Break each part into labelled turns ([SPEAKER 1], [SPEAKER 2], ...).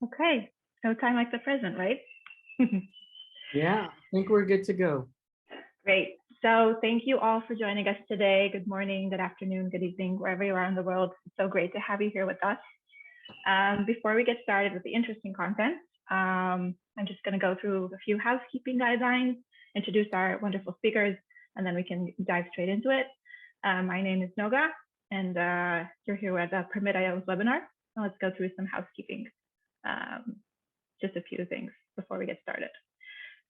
[SPEAKER 1] Okay, no time like the present, right?
[SPEAKER 2] Yeah, I think we're good to go.
[SPEAKER 1] Great. So thank you all for joining us today. Good morning, good afternoon, good evening, wherever you are in the world. It's so great to have you here with us. Before we get started with the interesting content, I'm just going to go through a few housekeeping guidelines, introduce our wonderful speakers, and then we can dive straight into it. My name is Noga, and you're here at the Permit.io's webinar. Now let's go through some housekeeping. Just a few things before we get started.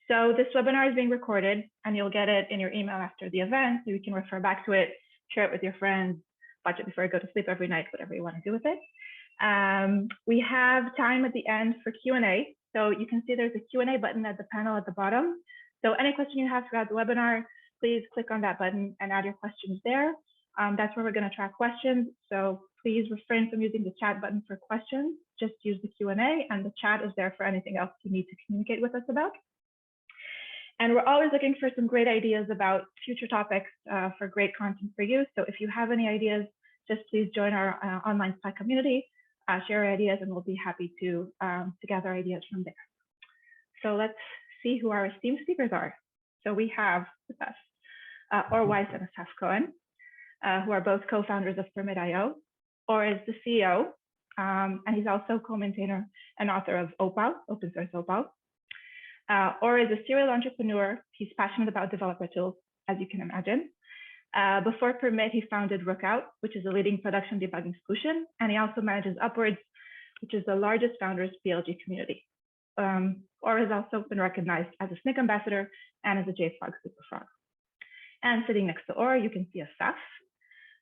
[SPEAKER 1] So this webinar is being recorded, and you'll get it in your email after the event, so you can refer back to it, share it with your friends, watch it before you go to sleep every night, whatever you want to do with it. We have time at the end for Q&A. So you can see there's a Q&A button at the panel at the bottom. So any question you have throughout the webinar, please click on that button and add your questions there. That's where we're going to track questions. So please refrain from using the chat button for questions. Just use the Q&A, and the chat is there for anything else you need to communicate with us about. And we're always looking for some great ideas about future topics for great content for you. So if you have any ideas, just please join our online Slack community, share ideas, and we'll be happy to gather ideas from there. So let's see who our esteemed speakers are. So we have with us Or Weiss and Asaf Cohen, who are both co-founders of Permit.io. Or is the CEO, and he's also co-maintainer and author of Opal, open source Opal. Or is a serial entrepreneur. He's passionate about developer tools, as you can imagine. Before Permit, he founded Rookout, which is a leading production debugging solution. And he also manages Upwards, which is the largest founders PLG community. Or has also been recognized as a SNCC ambassador and as a JFrog Superfrog. And sitting next to Or, you can see Asaf.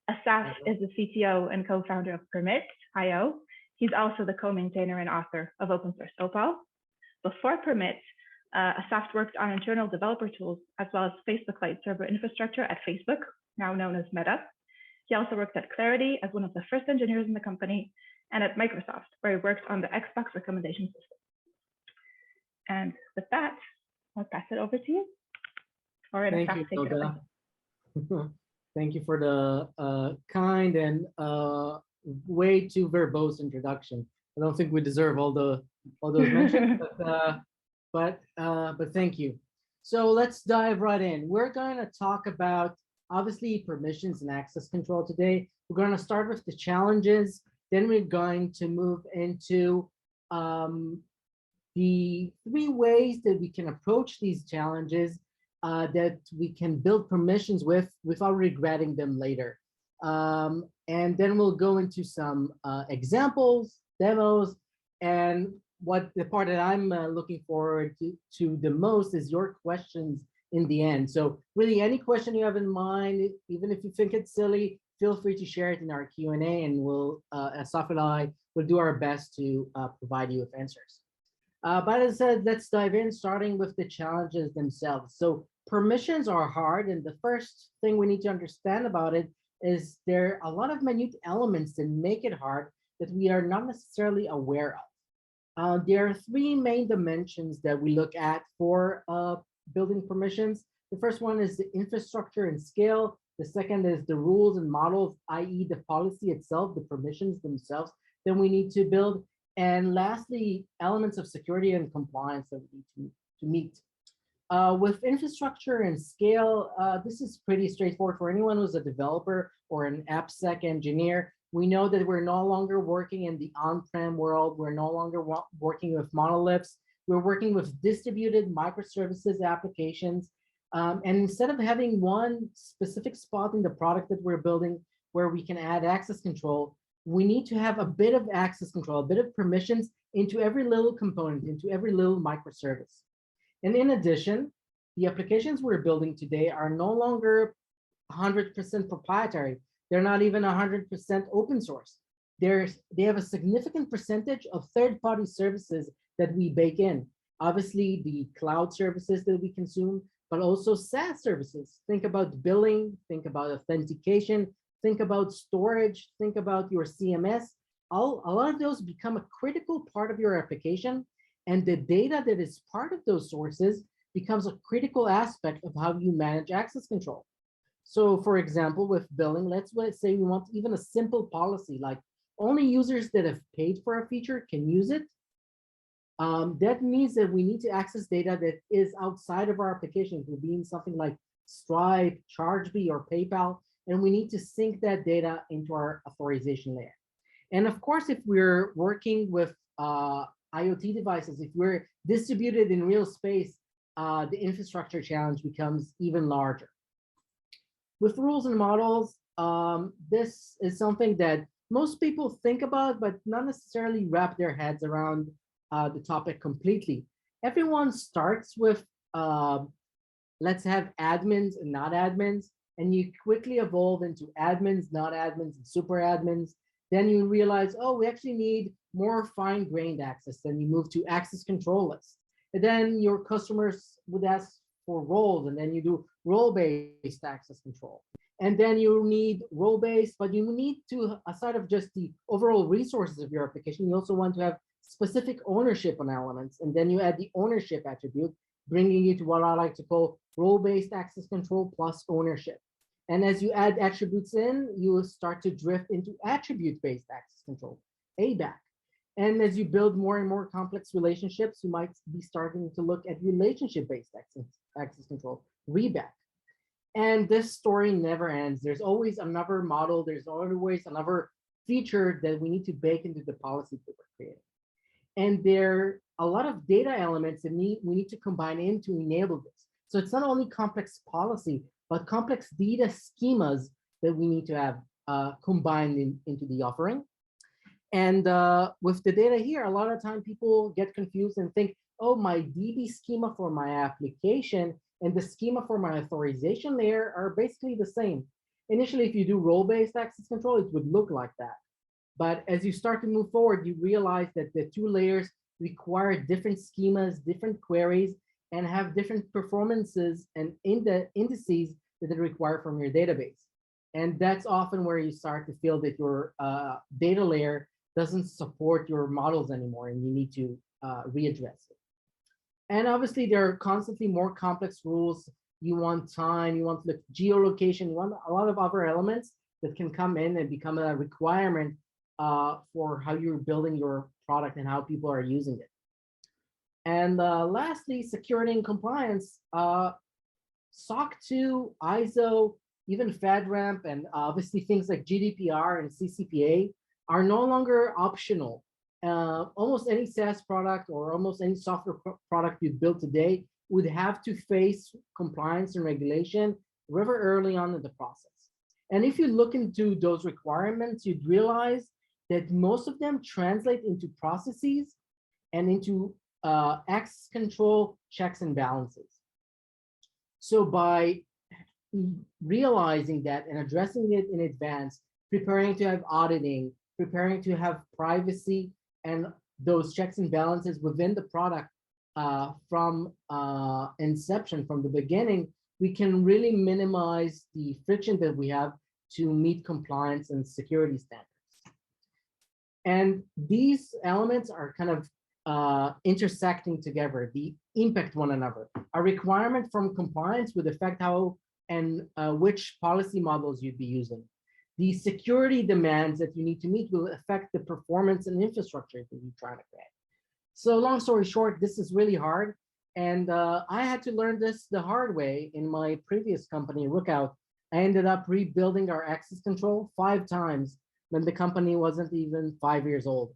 [SPEAKER 1] Asaf is the CTO and co-founder of Permit.io. He's also the co-maintainer and author of open source Opal. Before Permit, Asaf worked on internal developer tools as well as Facebook Lite server infrastructure at Facebook, now known as Meta. He also worked at Clarity as one of the first engineers in the company, and at Microsoft, where he worked on the Xbox recommendation system. And with that, I'll pass it over to you.
[SPEAKER 2] Thank you, Noga. Thank you for the kind and way too verbose introduction. I don't think we deserve all those mentions, but thank you. So let's dive right in. We're going to talk about obviously permissions and access control today. We're going to start with the challenges. Then we're going to move into the 3 ways that we can approach these challenges that we can build permissions with without regretting them later. And then we'll go into some examples, demos, and what the part that I'm looking forward to the most is your questions in the end. So really any question you have in mind, even if you think it's silly, feel free to share it in our Q&A, and we'll, Asaf and I will do our best to provide you with answers. But as I said, let's dive in, starting with the challenges themselves. So permissions are hard, and the first thing we need to understand about it is there are a lot of minute elements that make it hard that we are not necessarily aware of. There are 3 main dimensions that we look at for building permissions. The first one is the infrastructure and scale. The second is the rules and models, i.e. the policy itself, the permissions themselves that we need to build. And lastly, elements of security and compliance that we need to meet. With infrastructure and scale, this is pretty straightforward for anyone who's a developer or an AppSec engineer. We know that we're no longer working in the on-prem world. We're no longer working with monoliths. We're working with distributed microservices applications. And instead of having one specific spot in the product that we're building where we can add access control, we need to have a bit of access control, a bit of permissions into every little component, into every little microservice. And in addition, the applications we're building today are no longer 100% proprietary. They're not even 100% open source. They have a significant percentage of third-party services that we bake in. Obviously, the cloud services that we consume, but also SaaS services. Think about billing, think about authentication, think about storage, think about your CMS. A lot of those become a critical part of your application, and the data that is part of those sources becomes a critical aspect of how you manage access control. So for example, with billing, let's say we want even a simple policy like only users that have paid for a feature can use it. That means that we need to access data that is outside of our application. It will be in something like Stripe, Chargebee, or PayPal, and we need to sync that data into our authorization layer. And of course, if we're working with IoT devices, if we're distributed in real space, the infrastructure challenge becomes even larger. With rules and models, this is something that most people think about, but not necessarily wrap their heads around the topic completely. Everyone starts with, let's have admins and not admins, and you quickly evolve into admins, not admins, and super admins. Then you realize, oh, we actually need more fine-grained access. Then you move to access control lists. And then your customers would ask for roles, and then you do role-based access control. And then you need role-based, but you need to, aside of just the overall resources of your application, you also want to have specific ownership on elements. And then you add the ownership attribute, bringing you to what I like to call role-based access control plus ownership. And as you add attributes in, you will start to drift into attribute-based access control, ABAC. And as you build more and more complex relationships, you might be starting to look at relationship-based access control, REBAC. And this story never ends. There's always another model. There's always another feature that we need to bake into the policy that we're creating. And there are a lot of data elements that we need to combine in to enable this. So it's not only complex policy, but complex data schemas that we need to have combined into the offering. And with the data here, a lot of time people get confused and think, oh, my DB schema for my application and the schema for my authorization layer are basically the same. Initially, if you do role-based access control, it would look like that. But as you start to move forward, you realize that the two layers require different schemas, different queries, and have different performances and indices that they require from your database. And that's often where you start to feel that your data layer doesn't support your models anymore, and you need to readdress it. And obviously, there are constantly more complex rules. You want time, you want geolocation, you want a lot of other elements that can come in and become a requirement for how you're building your product and how people are using it. And lastly, security and compliance. SOC 2, ISO, even FedRAMP, and obviously things like GDPR and CCPA are no longer optional. Almost any SaaS product or almost any software product you build today would have to face compliance and regulation very early on in the process. And if you look into those requirements, you'd realize that most of them translate into processes and into access control checks and balances. So by realizing that and addressing it in advance, preparing to have auditing, preparing to have privacy and those checks and balances within the product from inception, from the beginning, we can really minimize the friction that we have to meet compliance and security standards. And these elements are kind of intersecting together, they impact one another. A requirement from compliance would affect how and which policy models you'd be using. The security demands that you need to meet will affect the performance and infrastructure that you're trying to create. So long story short, this is really hard. And I had to learn this the hard way in my previous company, Rookout. I ended up rebuilding our access control 5 times when the company wasn't even 5 years old.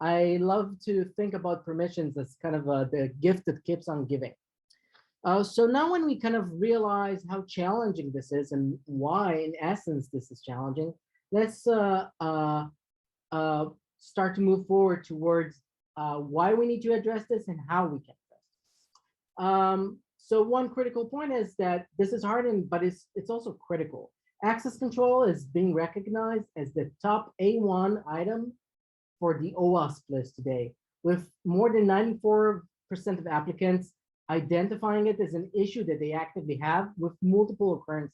[SPEAKER 2] I love to think about permissions as kind of the gift that keeps on giving. So now when we kind of realize how challenging this is and why, in essence, this is challenging, let's start to move forward towards why we need to address this and how we can address this. So one critical point is that this is hard, but it's also critical. Access control is being recognized as the top A1 item for the OWASP list today, with more than 94% of applicants identifying it as an issue that they actively have with multiple occurrences.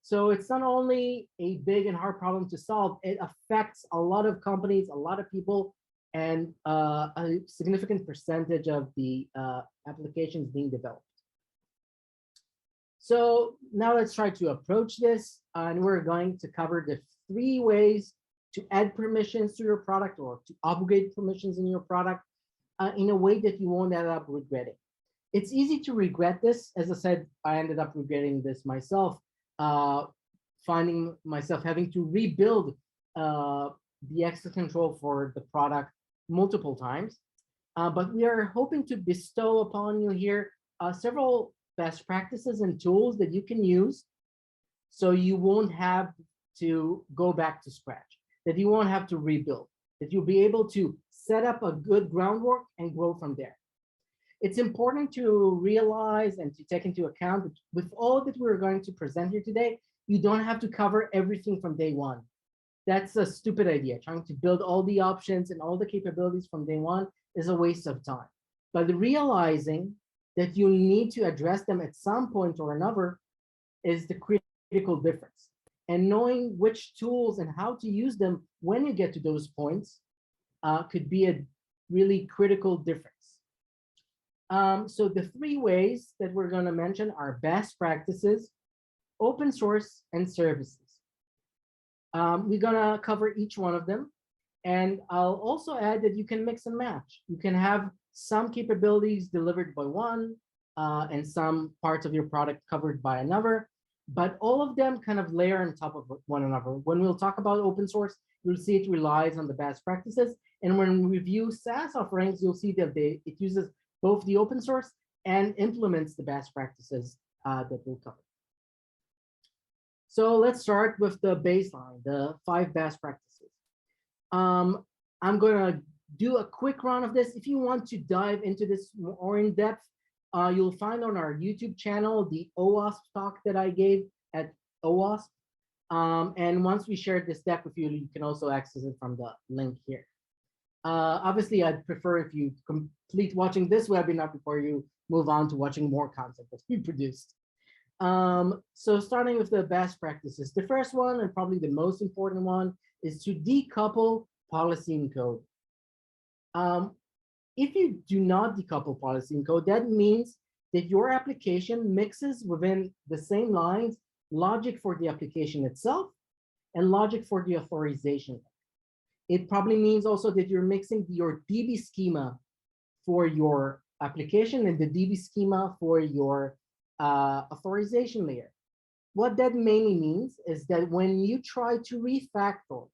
[SPEAKER 2] So it's not only a big and hard problem to solve, it affects a lot of companies, a lot of people, and a significant percentage of the applications being developed. So now let's try to approach this, and we're going to cover the 3 ways to add permissions to your product or to obligate permissions in your product. in a way that you won't end up regretting. It's easy to regret this. As I said, I ended up regretting this myself, finding myself having to rebuild the access control for the product multiple times. But we are hoping to bestow upon you here several best practices and tools that you can use so you won't have to go back to scratch, that you won't have to rebuild, that you'll be able to set up a good groundwork and grow from there. It's important to realize and to take into account that with all that we're going to present here today, you don't have to cover everything from day one. That's a stupid idea. Trying to build all the options and all the capabilities from day one is a waste of time. But realizing that you need to address them at some point or another is the critical difference. And knowing which tools and how to use them when you get to those points could be a really critical difference. So the three ways that we're going to mention are best practices, open source, and services. We're going to cover each one of them. And I'll also add that you can mix and match. You can have some capabilities delivered by one and some parts of your product covered by another, but all of them kind of layer on top of one another. When we'll talk about open source, you'll see it relies on the best practices. And when we review SaaS offerings, you'll see that it uses both the open source and implements the best practices that we'll cover. So let's start with the baseline, the 5 best practices. I'm going to do a quick run of this. If you want to dive into this more in depth, you'll find on our YouTube channel the OWASP talk that I gave at OWASP. And once we share this deck with you, you can also access it from the link here. Obviously, I'd prefer if you complete watching this webinar before you move on to watching more content that's been produced. So starting with the best practices, the first one and probably the most important one is to decouple policy and code. If you do not decouple policy and code, that means that your application mixes within the same lines logic for the application itself and logic for the authorization. It probably means also that you're mixing your DB schema for your application and the DB schema for your authorization layer. What that mainly means is that when you try to refactor,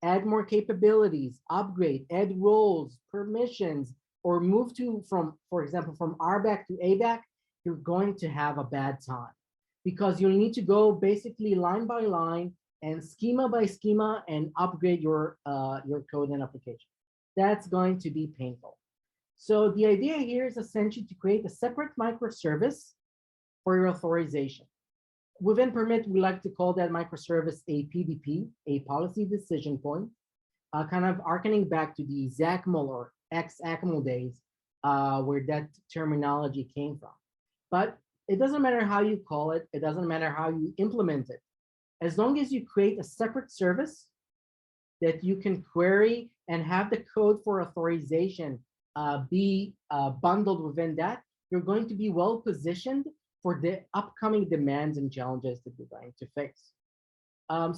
[SPEAKER 2] add more capabilities, upgrade, add roles, permissions, or move from, for example, from RBAC to ABAC, you're going to have a bad time because you'll need to go basically line by line and schema by schema and upgrade your code and application. That's going to be painful. So the idea here is essentially to create a separate microservice for your authorization. Within Permit, we like to call that microservice a PDP, a policy decision point, kind of harkening back to the XACML or XACML days where that terminology came from. But it doesn't matter how you call it. It doesn't matter how you implement it. As long as you create a separate service that you can query and have the code for authorization be bundled within that, you're going to be well positioned for the upcoming demands and challenges that you're going to face.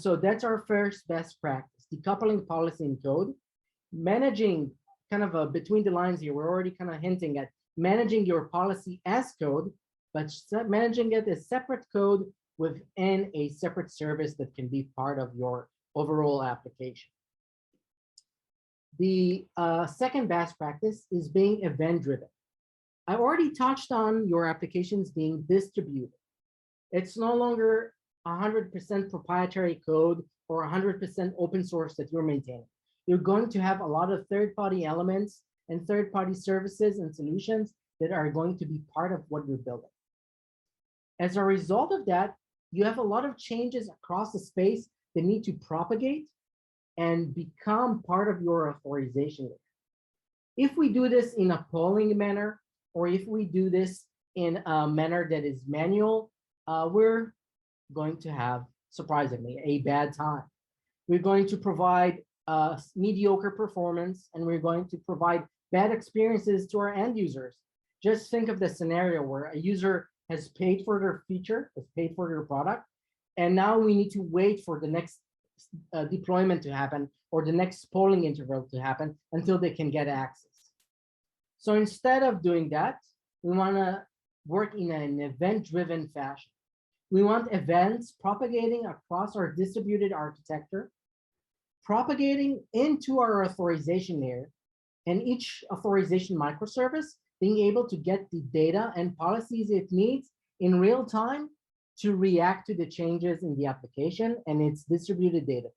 [SPEAKER 2] So that's our first best practice, decoupling policy and code, managing kind of between the lines here. We're already kind of hinting at managing your policy as code, but managing it as separate code within a separate service that can be part of your overall application. The second best practice is being event-driven. I already touched on your applications being distributed. It's no longer 100% proprietary code or 100% open source that you're maintaining. You're going to have a lot of third-party elements and third-party services and solutions that are going to be part of what you're building. As a result of that, you have a lot of changes across the space that need to propagate and become part of your authorization layer. If we do this in a polling manner, or if we do this in a manner that is manual, we're going to have, surprisingly, a bad time. We're going to provide mediocre performance, and we're going to provide bad experiences to our end users. Just think of the scenario where a user has paid for their feature, has paid for their product, and now we need to wait for the next deployment to happen or the next polling interval to happen until they can get access. So instead of doing that, we want to work in an event-driven fashion. We want events propagating across our distributed architecture, propagating into our authorization layer, and each authorization microservice being able to get the data and policies it needs in real time to react to the changes in the application and its distributed data.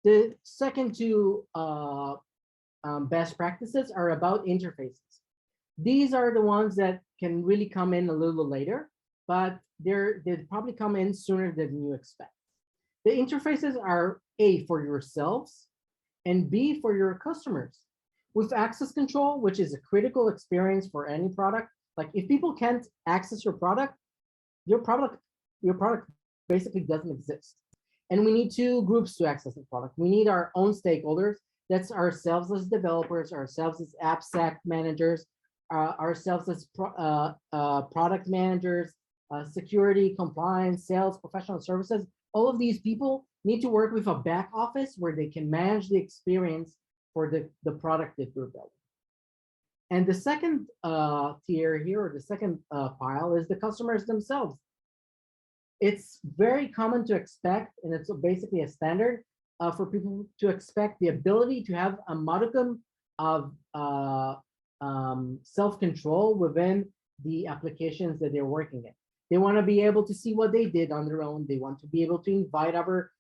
[SPEAKER 2] The second two best practices are about interfaces. These are the ones that can really come in a little later, but they probably come in sooner than you expect. The interfaces are A, for yourselves, and B, for your customers. With access control, which is a critical experience for any product, like if people can't access your product basically doesn't exist. And we need two groups to access the product. We need our own stakeholders. That's ourselves as developers, ourselves as AppSec managers, ourselves as product managers, security, compliance, sales, professional services. All of these people need to work with a back office where they can manage the experience for the product that we're building. And the second tier here, or the second pile, is the customers themselves. It's very common to expect, and it's basically a standard for people to expect the ability to have a modicum of self-control within the applications that they're working in. They want to be able to see what they did on their own. They want to be able to invite other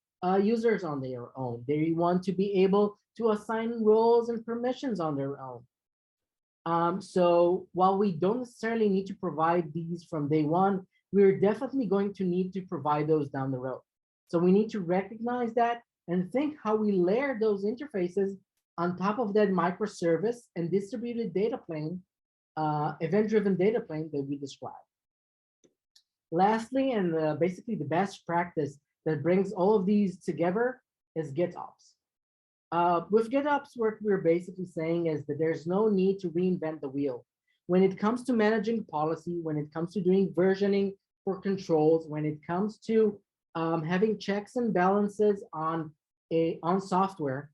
[SPEAKER 2] users on their own. They want to be able to assign roles and permissions on their own. So while we don't necessarily need to provide these from day one, we're definitely going to need to provide those down the road. So we need to recognize that and think how we layer those interfaces on top of that microservice and distributed data plane, event-driven data plane that we described. Lastly, and basically the best practice that brings all of these together is GitOps. With GitOps, what we're basically saying is that there's no need to reinvent the wheel. When it comes to managing policy, when it comes to doing versioning for controls, when it comes to having checks and balances on software,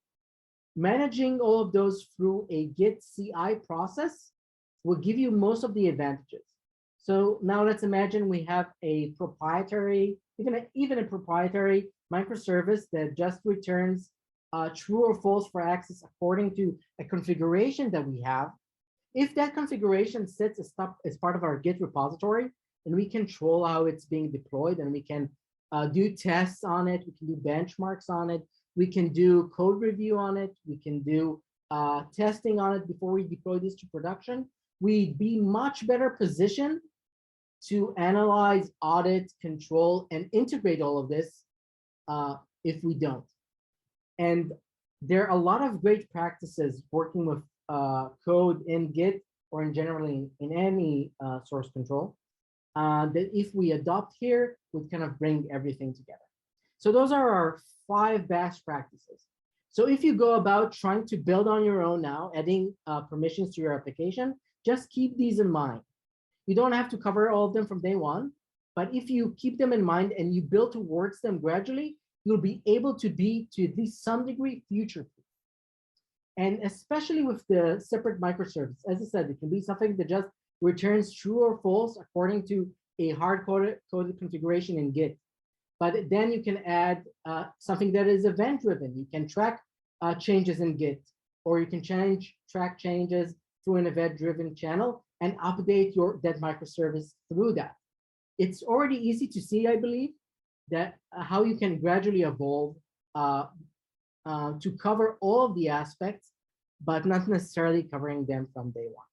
[SPEAKER 2] managing all of those through a Git CI process will give you most of the advantages. So now let's imagine we have a proprietary, even a proprietary microservice that just returns true or false for access according to a configuration that we have. If that configuration sits as part of our Git repository, and we control how it's being deployed, and we can do tests on it, we can do benchmarks on it, we can do code review on it, we can do testing on it before we deploy this to production, we'd be much better positioned to analyze, audit, control, and integrate all of this if we don't. And there are a lot of great practices working with code in Git or in generally in any source control that if we adopt here, would kind of bring everything together. So those are our 5 best practices. So if you go about trying to build on your own now, adding permissions to your application, just keep these in mind. You don't have to cover all of them from day one, but if you keep them in mind and you build towards them gradually, you'll be able to be, to at least some degree, future-proof. And especially with the separate microservice, as I said, it can be something that just returns true or false according to a hard-coded configuration in Git. But then you can add something that is event-driven. You can track changes in Git, or you can track changes through an event-driven channel and update that microservice through that. It's already easy to see, I believe, that how you can gradually evolve to cover all of the aspects, but not necessarily covering them from day one.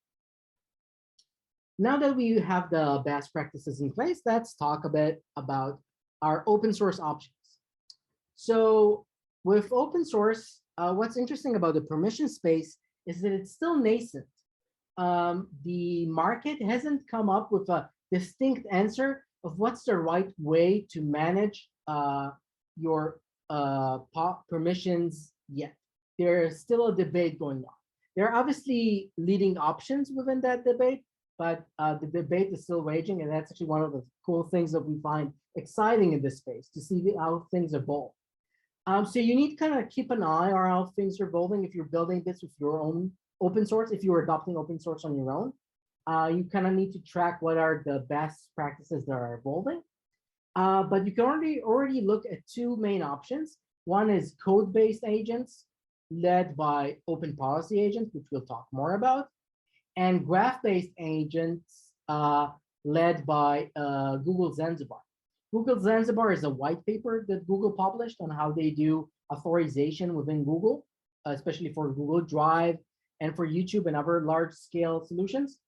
[SPEAKER 2] Now that we have the best practices in place, let's talk a bit about our open source options. So with open source, what's interesting about the permission space is that it's still nascent. The market hasn't come up with a distinct answer of what's the right way to manage your permissions yet. There's still a debate going on. There are obviously leading options within that debate, but the debate is still raging, and that's actually one of the cool things that we find exciting in this space, to see how things evolve. So you need to kind of keep an eye on how things are evolving. If you're building this with your own open source, if you're adopting open source on your own, you kind of need to track what are the best practices that are evolving. But you can already look at two main options. One is code-based agents led by open policy agents, which we'll talk more about, and graph-based agents led by Google Zanzibar. Google Zanzibar is a white paper that Google published on how they do authorization within Google, especially for Google Drive and for YouTube and other large-scale solutions.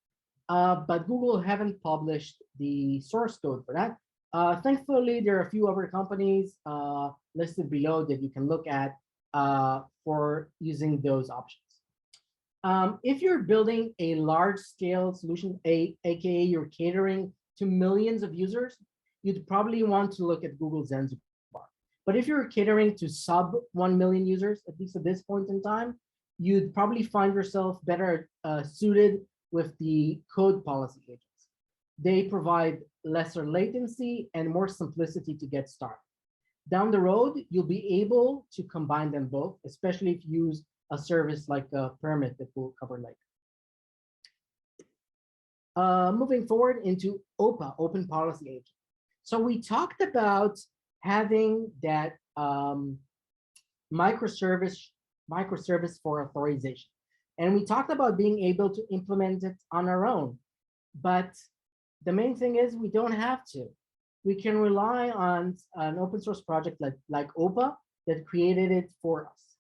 [SPEAKER 2] But Google haven't published the source code for that. Thankfully, there are a few other companies listed below that you can look at for using those options. If you're building a large-scale solution, aka you're catering to millions of users, you'd probably want to look at Google Zanzibar. But if you're catering to sub 1 million users, at least at this point in time, you'd probably find yourself better suited with the code policy agents. They provide lesser latency and more simplicity to get started. Down the road, you'll be able to combine them both, especially if you use a service like a permit that we'll cover later. Moving forward into OPA, Open Policy Agent. So we talked about having that microservice for authorization. And we talked about being able to implement it on our own. But the main thing is we don't have to. We can rely on an open source project like OPA that created it for us.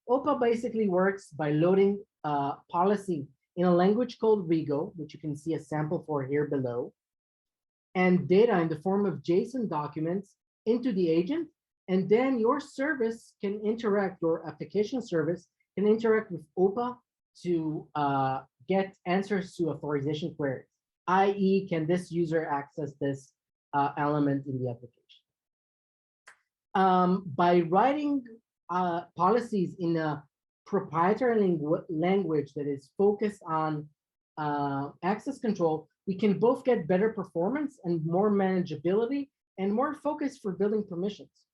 [SPEAKER 2] OPA basically works by loading policy in a language called Rego, which you can see a sample for here below, and data in the form of JSON documents into the agent. And then your service can interact, your application service can interact with OPA to get answers to authorization queries, i.e., can this user access this element in the application? By writing policies in a proprietary language that is focused on access control, we can both get better performance and more manageability and more focus for building permissions.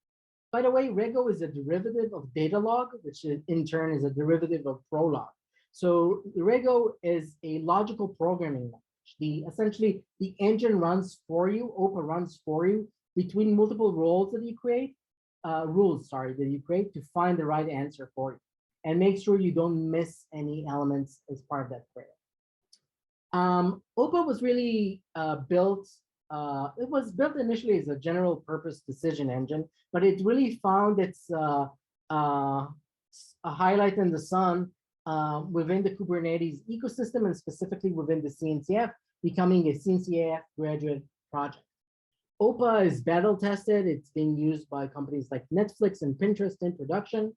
[SPEAKER 2] By the way, Rego is a derivative of Datalog, which in turn is a derivative of Prolog. So Rego is a logical programming language. Essentially, the engine runs for you, OPA runs for you between multiple rules that you create to find the right answer for you and make sure you don't miss any elements as part of that query. OPA was really built, it was built initially as a general purpose decision engine, but it really found its a highlight in the sun within the Kubernetes ecosystem and specifically within the CNCF, becoming a CNCF graduate project. OPA is battle tested. It's being used by companies like Netflix and Pinterest in production.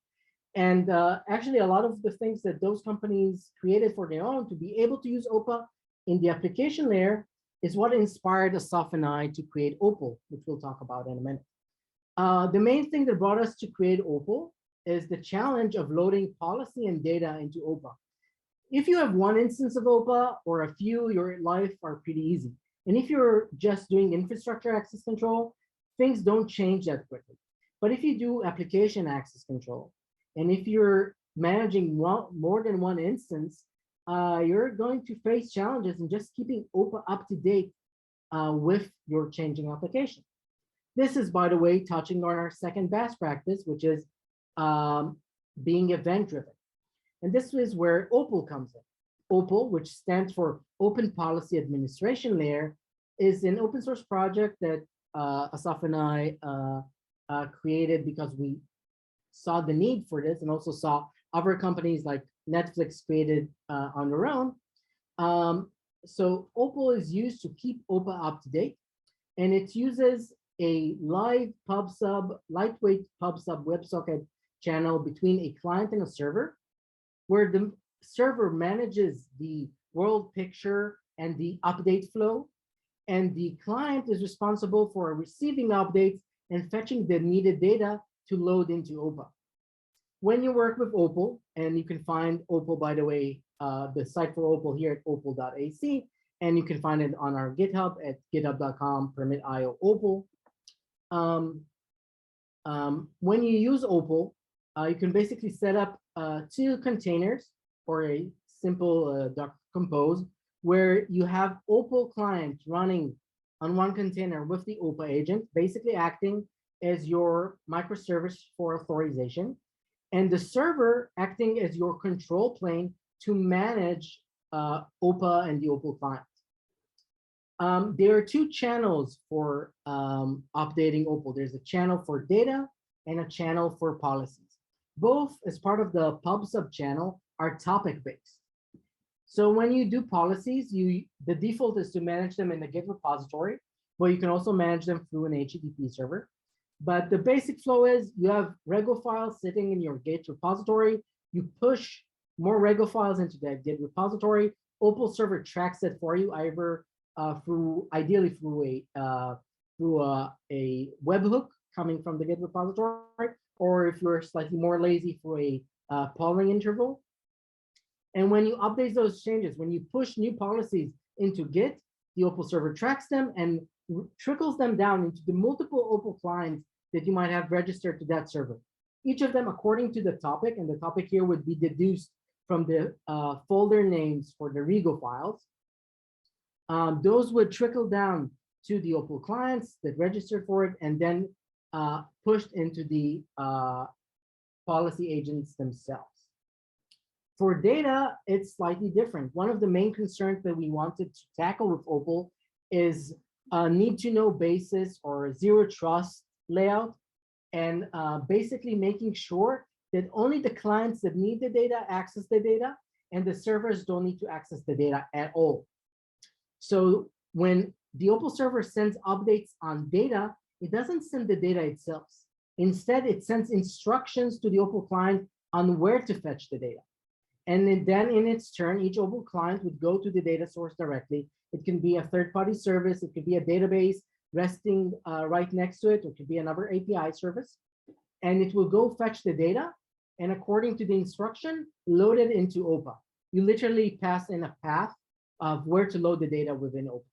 [SPEAKER 2] And actually, a lot of the things that those companies created for their own to be able to use OPA in the application layer is what inspired Asaf and I to create Opal, which we'll talk about in a minute. The main thing that brought us to create Opal is the challenge of loading policy and data into OPA. If you have one instance of OPA or a few, your life are pretty easy. And if you're just doing infrastructure access control, things don't change that quickly. But if you do application access control, and if you're managing more than one instance, you're going to face challenges in just keeping OPA up to date with your changing application. This is, by the way, touching on our second best practice, which is being event-driven. And this is where Opal comes in. Opal, which stands for Open Policy Administration Layer, is an open source project that Asaf and I created because we saw the need for this and also saw other companies like Netflix created on their own. So Opal is used to keep OPA up to date, and it uses a live lightweight pub/sub WebSocket channel between a client and a server, where the server manages the world picture and the update flow, and the client is responsible for receiving updates and fetching the needed data to load into OPA. When you work with Opal, and you can find Opal, by the way, the site for Opal here at opal.ac, and you can find it on our GitHub at github.com/permit.io Opal. When you use Opal, you can basically set up 2 containers or a simple Docker Compose where you have Opal client running on one container with the Opal agent, basically acting as your microservice for authorization, and the server acting as your control plane to manage OPA and the Opal client. There are 2 channels for updating Opal. There's a channel for data and a channel for policies. Both, as part of the pub sub channel, are topic-based. So when you do policies, the default is to manage them in the Git repository, but you can also manage them through an HTTP server. But the basic flow is you have Rego files sitting in your Git repository. You push more Rego files into that Git repository. Opal server tracks it for you, either ideally through a webhook coming from the Git repository, or if you're slightly more lazy, through a polling interval. And when you update those changes, when you push new policies into Git, the Opal server tracks them and trickles them down into the multiple Opal clients that you might have registered to that server. Each of them according to the topic, and the topic here would be deduced from the folder names for the Rego files. Those would trickle down to the Opal clients that registered for it, and then pushed into the policy agents themselves. For data, it's slightly different. One of the main concerns that we wanted to tackle with Opal is a need-to-know basis or zero trust layout, and basically making sure that only the clients that need the data access the data, and the servers don't need to access the data at all. So when the Opal server sends updates on data, it doesn't send the data itself. Instead, it sends instructions to the Opal client on where to fetch the data. And then in its turn, each Opal client would go to the data source directly. It can be a third-party service. It could be a database resting right next to it. It could be another API service. And it will go fetch the data, and according to the instruction, load it into OPA. You literally pass in a path of where to load the data within Opal.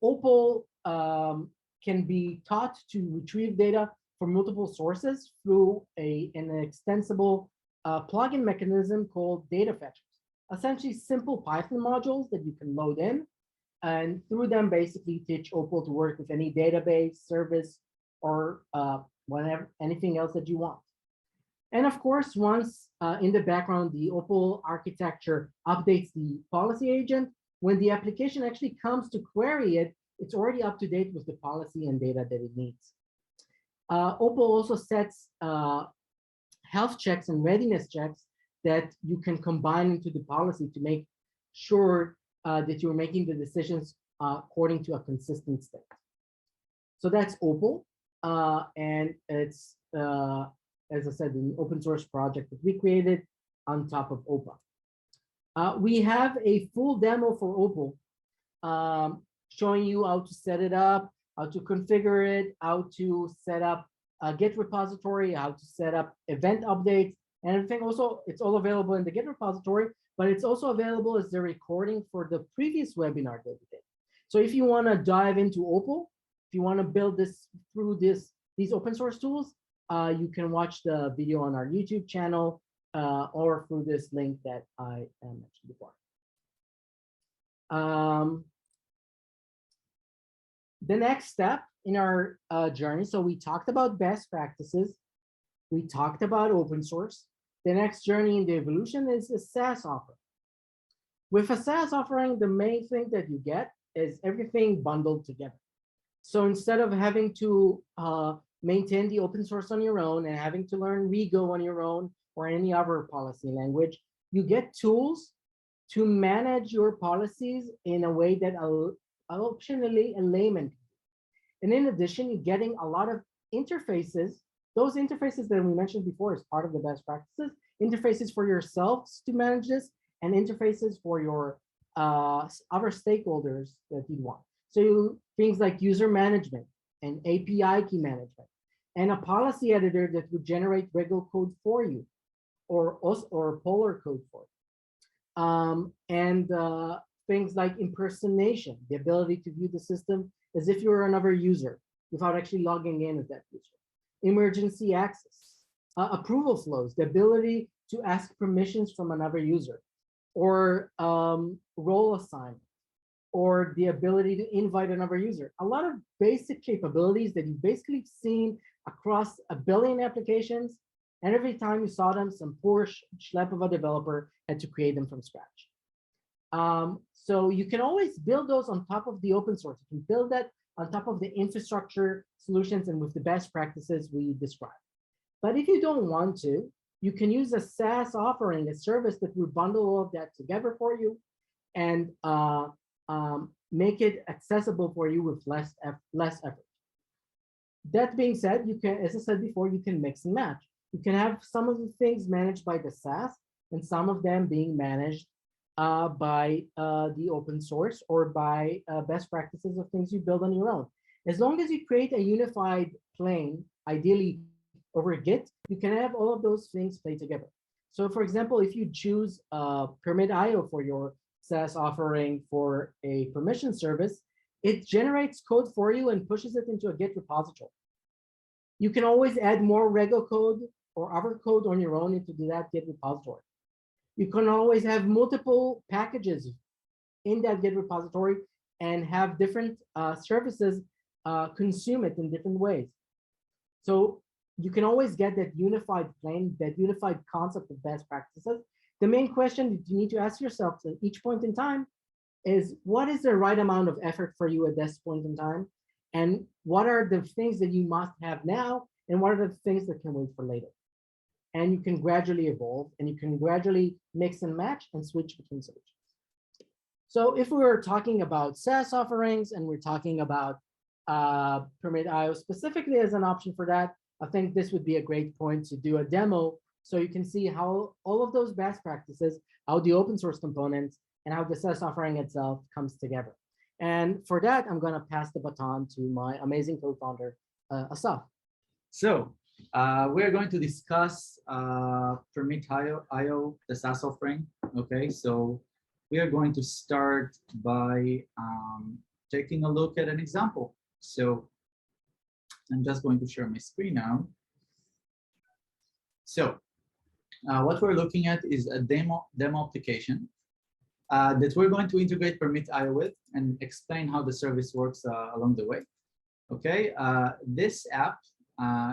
[SPEAKER 2] Opal can be taught to retrieve data from multiple sources through an extensible plugin mechanism called data fetchers. Essentially simple Python modules that you can load in, and through them basically teach Opal to work with any database, service, or anything else that you want. And of course, once in the background, the Opal architecture updates the policy agent, when the application actually comes to query it, it's already up to date with the policy and data that it needs. Opal also sets health checks and readiness checks that you can combine into the policy to make sure that you're making the decisions according to a consistent state. So that's Opal, and it's, as I said, an open source project that we created on top of OPA. We have a full demo for Opal, showing you how to set it up, how to configure it, how to set up a Git repository, how to set up event updates, and everything. Also, it's all available in the Git repository, but it's also available as the recording for the previous webinar that we did. So if you want to dive into Opal, if you want to build this through these open source tools, you can watch the video on our YouTube channel or through this link that I mentioned before. The next step in our journey, so we talked about best practices, we talked about open source. The next journey in the evolution is a SaaS offering. With a SaaS offering, the main thing that you get is everything bundled together. So instead of having to maintain the open source on your own and having to learn Rego on your own or any other policy language, you get tools to manage your policies in a way that optionally a layman can do. And in addition, you're getting a lot of interfaces. Those interfaces that we mentioned before as part of the best practices, interfaces for yourselves to manage this, and interfaces for your other stakeholders that you want. So things like user management and API key management, and a policy editor that would generate Rego code for you, or Polar code for you. And things like impersonation, the ability to view the system as if you're another user, without actually logging in as that user. Emergency access, approval flows, the ability to ask permissions from another user, or role assignment, or the ability to invite another user. A lot of basic capabilities that you've basically seen across a billion applications, and every time you saw them, some poor schlep of a developer had to create them from scratch. So you can always build those on top of the open source. You can build that on top of the infrastructure solutions and with the best practices we described. But if you don't want to, you can use a SaaS offering, a service that will bundle all of that together for you and make it accessible for you with less effort. That being said, you can, as I said before, you can mix and match. You can have some of the things managed by the SaaS and some of them being managed by the open source or by best practices of things you build on your own. As long as you create a unified plane, ideally over Git, you can have all of those things play together. So for example, if you choose permit.io for your SaaS offering for a permission service, it generates code for you and pushes it into a Git repository. You can always add more Rego code or other code on your own into that Git repository. You can always have multiple packages in that Git repository and have different services consume it in different ways. So you can always get that unified plane, that unified concept of best practices. The main question that you need to ask yourself at each point in time is, what is the right amount of effort for you at this point in time? And what are the things that you must have now? And what are the things that can wait for later? And you can gradually evolve and you can gradually mix and match and switch between solutions. So if we were talking about SaaS offerings and we're talking about permit.io specifically as an option for that, I think this would be a great point to do a demo so you can see how all of those best practices, how the open source components and how the SaaS offering itself comes together. And for that, I'm going to pass the baton to my amazing co-founder, Asaf.
[SPEAKER 3] So we're going to discuss permit.io, the SaaS offering. Okay, so we are going to start by taking a look at an example. So I'm just going to share my screen now. So what we're looking at is a demo application that we're going to integrate permit.io with and explain how the service works along the way. Okay, this app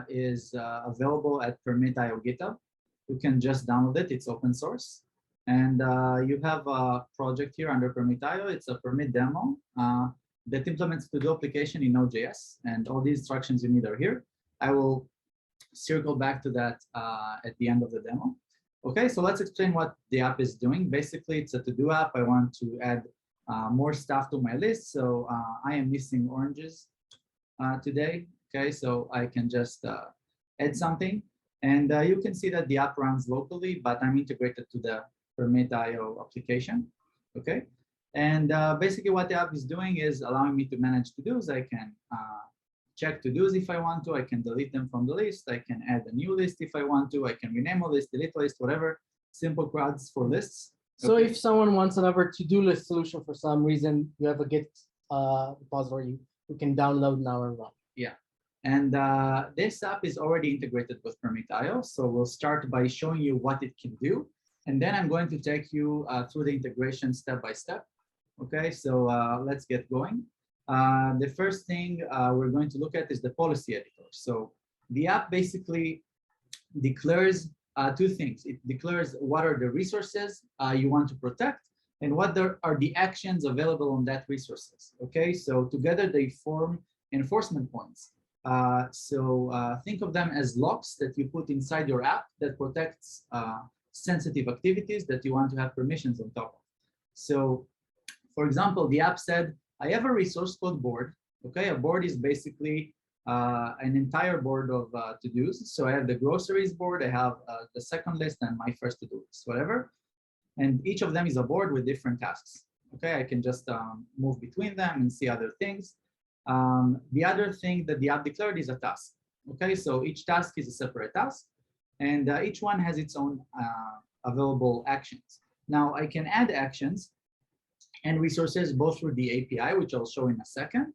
[SPEAKER 3] is available at permit.io GitHub. You can just download it, it's open source. And you have a project here under permit.io, it's a permit demo that implements the application in Node.js, and all the instructions you need are here. I will circle back to that at the end of the demo. Okay, so let's explain what the app is doing. Basically, it's a to-do app. I want to add more stuff to my list. So I am missing oranges today. Okay, so I can just add something. And you can see that the app runs locally, but I'm integrated to the permit.io application. Okay, and basically what the app is doing is allowing me to manage to-dos. I can check to-dos if I want to. I can delete them from the list. I can add a new list if I want to. I can rename a list, delete a list, whatever. Simple CRUDs for lists.
[SPEAKER 2] So if someone wants another to-do list solution for some reason, you have a Git repository you can download now and run.
[SPEAKER 3] Yeah. And this app is already integrated with permit.io. So we'll start by showing you what it can do. And then I'm going to take you through the integration step by step. Okay, so let's get going. The first thing we're going to look at is the policy editor. So the app basically declares two things. It declares what are the resources you want to protect and what are the actions available on that resources. Okay, so together they form enforcement points. Think of them as locks that you put inside your app that protects sensitive activities that you want to have permissions on top of. So for example, the app said, I have a resource called board. Okay, a board is basically an entire board of to-dos. So I have the groceries board, I have the second list and my first to-do list, whatever. And each of them is a board with different tasks. Okay, I can just move between them and see other things. The other thing that the app declared is a task. Okay, so each task is a separate task and each one has its own available actions. Now I can add actions and resources both through the API, which I'll show in a second,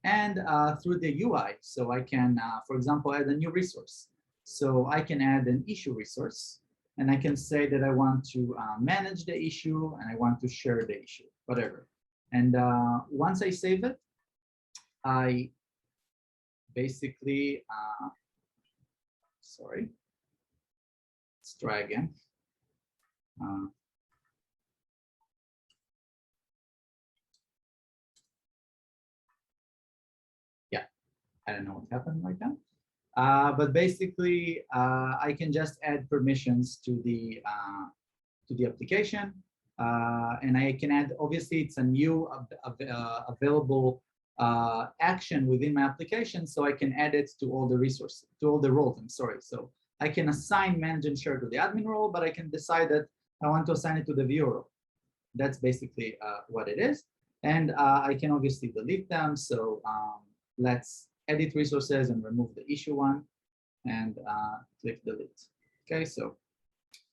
[SPEAKER 3] and through the UI. So I can, for example, add a new resource. So I can add an issue resource, and I can say that I want to manage the issue and I want to share the issue, whatever. And once I save it, I basically, sorry, let's try again. Yeah, I don't know what happened right now. But basically, I can just add permissions to the application, and I can add. Obviously, it's a new available action within my application, so I can add it to all the resources, to all the roles. I'm sorry. So I can assign manage and share to the admin role, but I can decide that I want to assign it to the viewer role. That's basically what it is, and I can obviously delete them. So let's edit resources and remove the issue one, and click delete. Okay, so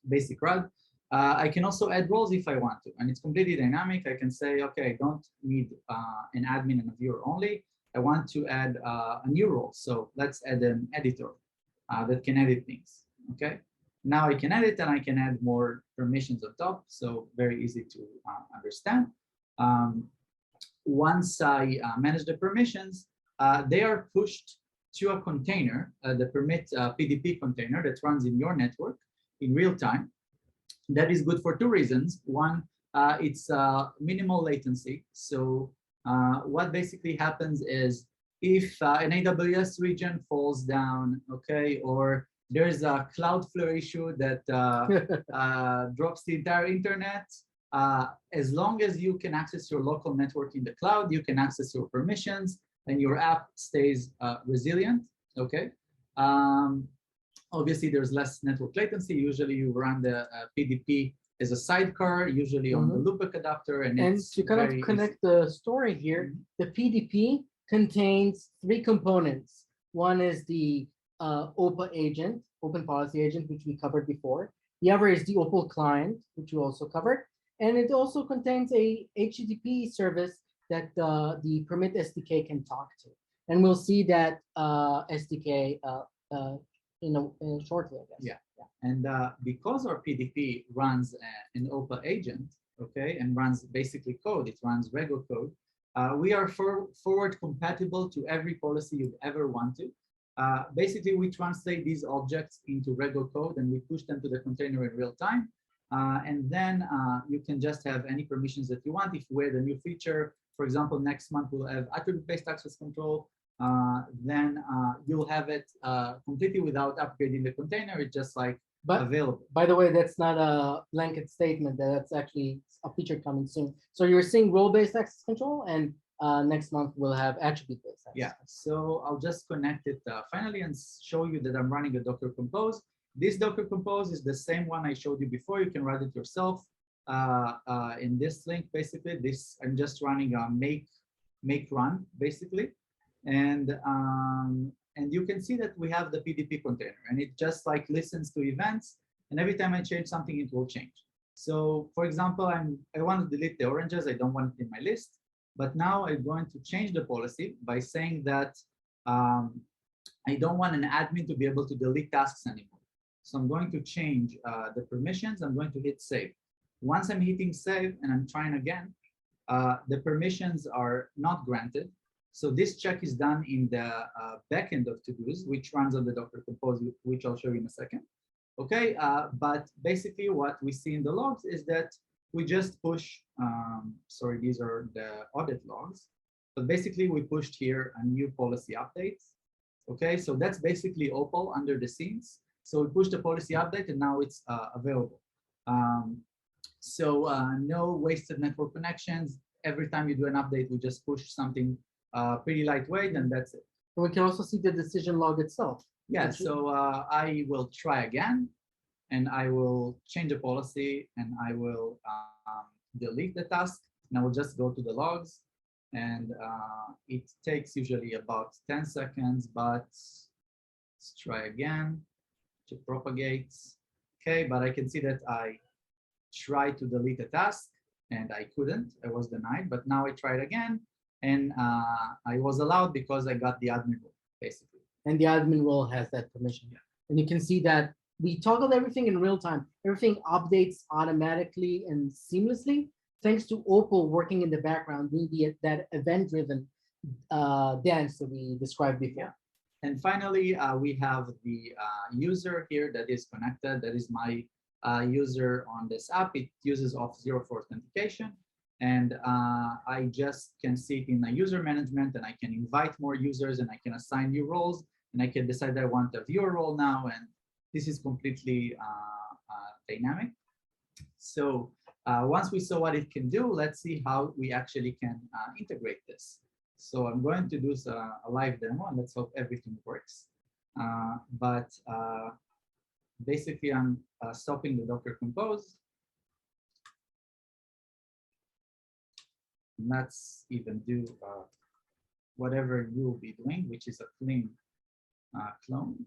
[SPEAKER 3] basic RUD. I can also add roles if I want to, and it's completely dynamic. I can say, okay, I don't need an admin and a viewer only. I want to add a new role. So let's add an editor that can edit things. Okay, now I can edit and I can add more permissions on top. So very easy to understand. Once I manage the permissions, they are pushed to a container, the permit PDP container that runs in your network in real time. That is good for two reasons. One, it's minimal latency. So what basically happens is if an AWS region falls down, okay, or there's a Cloudflare issue that drops the entire internet, as long as you can access your local network in the cloud, you can access your permissions, and your app stays resilient, okay? Obviously, there's less network latency. Usually, you run the PDP as a sidecar, usually on the loopback adapter. And
[SPEAKER 2] to kind of connect the story here, the PDP contains three components. One is the OPA agent, Open Policy Agent, which we covered before. The other is the Opal client, which we also covered. And it also contains a HTTP service that the permit SDK can talk to. And we'll see that SDK shortly, I guess.
[SPEAKER 3] Yeah. And because our PDP runs an OPA agent, okay, and runs basically code, it runs Rego code, we are forward compatible to every policy you'd ever want to. Basically, we translate these objects into Rego code and we push them to the container in real time. And then you can just have any permissions that you want. If we add a new feature, for example, next month we'll have attribute-based access control, then you'll have it completely without upgrading the container. It's just like available.
[SPEAKER 2] By the way, that's not a blanket statement. That's actually a feature coming soon. So you're seeing role-based access control, and next month we'll have attribute-based access.
[SPEAKER 3] Yeah, so I'll just connect it finally and show you that I'm running a Docker Compose. This Docker Compose is the same one I showed you before. You can write it yourself in this link. Basically, I'm just running a make run basically, and you can see that we have the PDP container, and it just like listens to events, and every time I change something, it will change. So, for example, I want to delete the oranges. I don't want it in my list, but now I'm going to change the policy by saying that I don't want an admin to be able to delete tasks anymore. So I'm going to change the permissions. I'm going to hit save. Once I'm hitting save and I'm trying again, the permissions are not granted. So this check is done in the backend of to-dos, which runs on the Docker Compose, which I'll show you in a second. Okay, but basically what we see in the logs is that we just push, sorry, these are the audit logs. But basically we pushed here a new policy update. Okay, so that's basically Opal under the scenes. So we pushed the policy update and now it's available. So no wasted network connections. Every time you do an update, we just push something pretty lightweight, and that's it.
[SPEAKER 2] And we can also see the decision log itself.
[SPEAKER 3] Yeah, so I will try again, and I will change the policy, and I will delete the task, and I will just go to the logs, and it takes usually about 10 seconds, but let's try again to propagate. Okay, but I can see that I tried to delete a task, and I couldn't. I was denied, but now I tried again, And I was allowed because I got the admin role, basically.
[SPEAKER 2] And the admin role has that permission.
[SPEAKER 3] Yeah.
[SPEAKER 2] And you can see that we toggled everything in real time. Everything updates automatically and seamlessly, thanks to Opal working in the background, doing that event-driven dance that we described before.
[SPEAKER 3] Yeah. And finally, we have the user here that is connected. That is my user on this app. It uses Auth0 for authentication. And I just can see it in my user management, and I can invite more users, and I can assign new roles, and I can decide that I want a viewer role now. And this is completely dynamic. So once we saw what it can do, let's see how we actually can integrate this. So I'm going to do a live demo, and let's hope everything works. Basically, I'm stopping the Docker Compose. And let's even do whatever you'll be doing, which is a clean clone.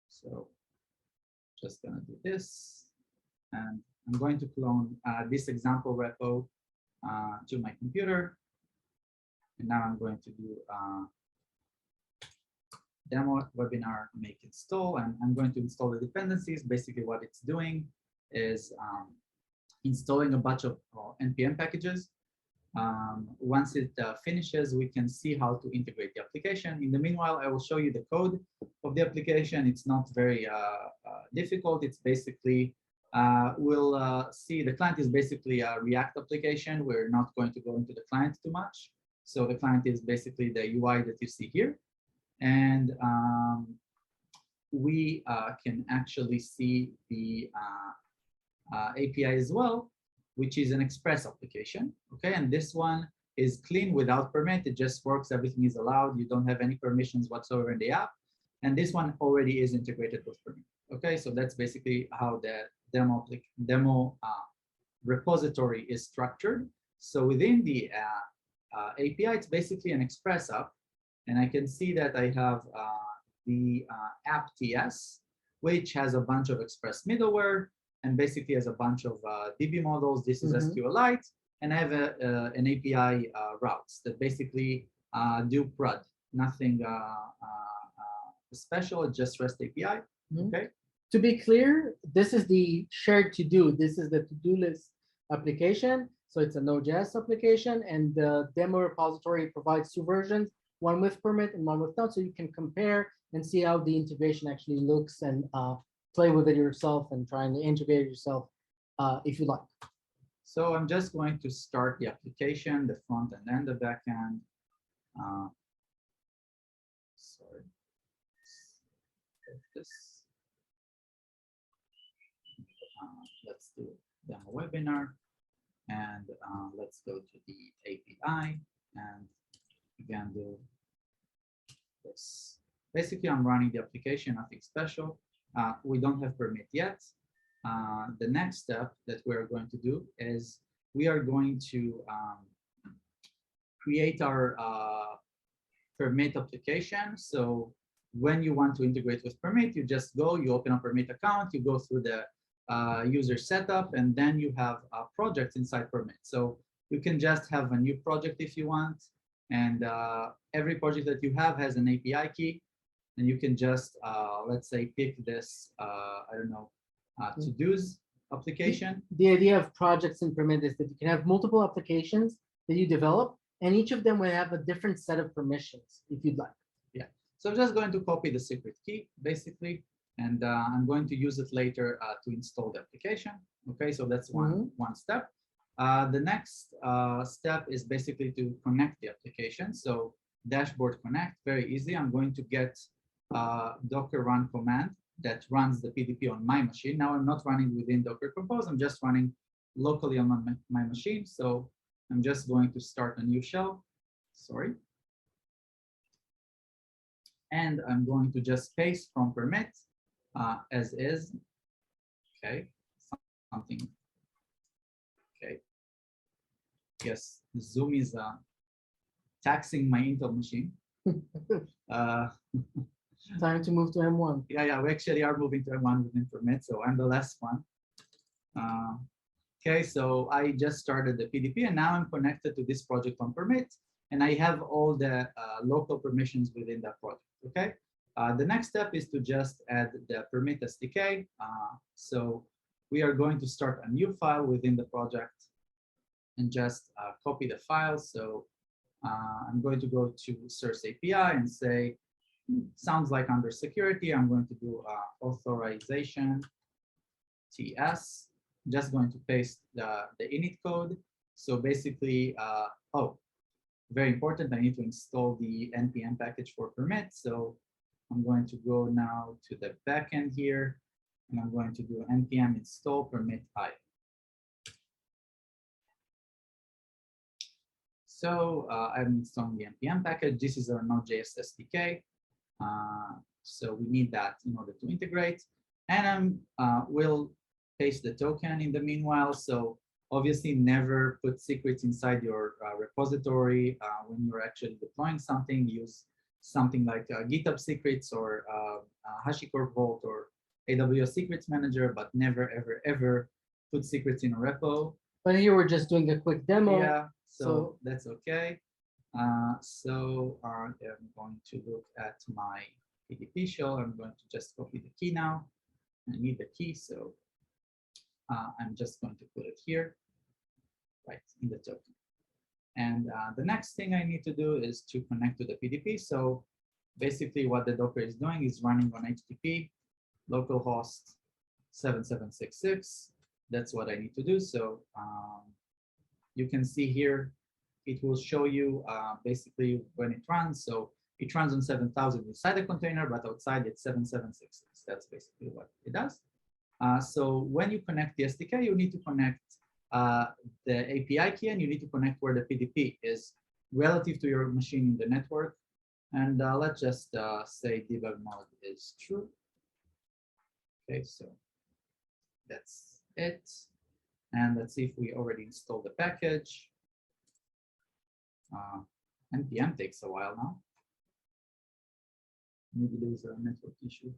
[SPEAKER 3] So just gonna do this, and I'm going to clone this example repo to my computer. And now I'm going to do demo webinar make install, and I'm going to install the dependencies. Basically, what it's doing is installing a bunch of npm packages. Once it finishes, we can see how to integrate the application. In the meanwhile, I will show you the code of the application. It's not very difficult. It's basically, we'll see the client is basically a React application. We're not going to go into the client too much. So the client is basically the UI that you see here. And we can actually see the API as well, which is an Express application. Okay, and this one is clean without permit. It just works. Everything is allowed. You don't have any permissions whatsoever in the app. And this one already is integrated with permit. Okay, so that's basically how the demo repository is structured. So within the API, it's basically an Express app. And I can see that I have the app TS, which has a bunch of Express middleware, and basically has a bunch of DB models. This is SQLite, and I have an API routes that basically do prod, nothing special, just REST API. Okay.
[SPEAKER 2] To be clear, this is the shared to-do. This is the to-do list application. So it's a Node.js application, and the demo repository provides two versions, one with permit and one without, so you can compare and see how the integration actually looks and play with it yourself and try and integrate it yourself if you like.
[SPEAKER 3] So I'm just going to start the application, the front end and the back end. Sorry. This. Let's do demo webinar, and let's go to the API and again do this. Basically, I'm running the application, nothing special. We don't have permit yet. The next step that we're going to do is we are going to create our permit application. So when you want to integrate with permit, you just go, you open a permit account, you go through the user setup, and then you have projects inside permit. So you can just have a new project if you want, and every project that you have has an API key, and you can just, let's say, pick this, I don't know, to-dos application.
[SPEAKER 2] The idea of projects in permit is that you can have multiple applications that you develop, and each of them will have a different set of permissions, if you'd like.
[SPEAKER 3] Yeah, so I'm just going to copy the secret key, basically, and I'm going to use it later to install the application. Okay, so that's one step. The next step is basically to connect the application. So dashboard connect, very easy. I'm going to get Docker run command that runs the PDP on my machine. Now I'm not running within Docker Compose. I'm just running locally on my machine. So I'm just going to start a new shell. Sorry. And I'm going to just paste from permit as is. Okay, something. Okay. Yes, Zoom is taxing my Intel machine.
[SPEAKER 2] Time to move to M1.
[SPEAKER 3] Yeah, we actually are moving to M1 within permit, so I'm the last one. Okay, so I just started the PDP and now I'm connected to this project on permit and I have all the local permissions within that project, okay? The next step is to just add the permit SDK. So we are going to start a new file within the project and just copy the file. So I'm going to go to source API and say, sounds like under security, I'm going to do authorization TS. Just going to paste the init code. So basically, oh, very important, I need to install the NPM package for permit. So I'm going to go now to the backend here, and I'm going to do npm install permit I. So I'm installing the npm package. This is our Node.js SDK. So we need that in order to integrate. And we'll paste the token in the meanwhile. So obviously never put secrets inside your repository when you're actually deploying something. Use something like GitHub Secrets or HashiCorp Vault or AWS Secrets Manager, but never, ever, ever put secrets in a repo.
[SPEAKER 2] But here we're just doing a quick demo.
[SPEAKER 3] Yeah, so that's okay. So I'm going to look at my PDP shell. I'm going to just copy the key now. I need the key, so I'm just going to put it here, right, in the token. And the next thing I need to do is to connect to the PDP. So basically what the Docker is doing is running on HTTP, localhost 7766. That's what I need to do. So you can see here, it will show you basically when it runs. So it runs on 7000 inside the container, but outside it's 7766. That's basically what it does. So when you connect the SDK, you need to connect the API key and you need to connect where the PDP is relative to your machine in the network. And let's just say debug mode is true. Okay, so that's it. And let's see if we already installed the package. NPM takes a while now. Maybe there's a network issue.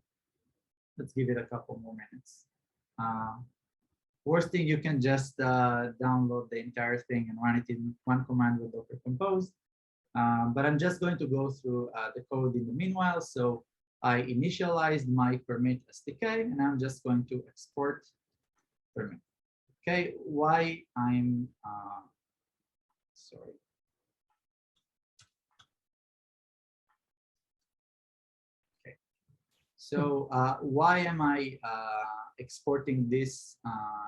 [SPEAKER 3] Let's give it a couple more minutes. Worst thing, you can just download the entire thing and run it in one command with Docker Compose. But I'm just going to go through the code in the meanwhile. So I initialized my permit SDK, and I'm just going to export permit. Okay, why I'm sorry. Okay, so why am I exporting this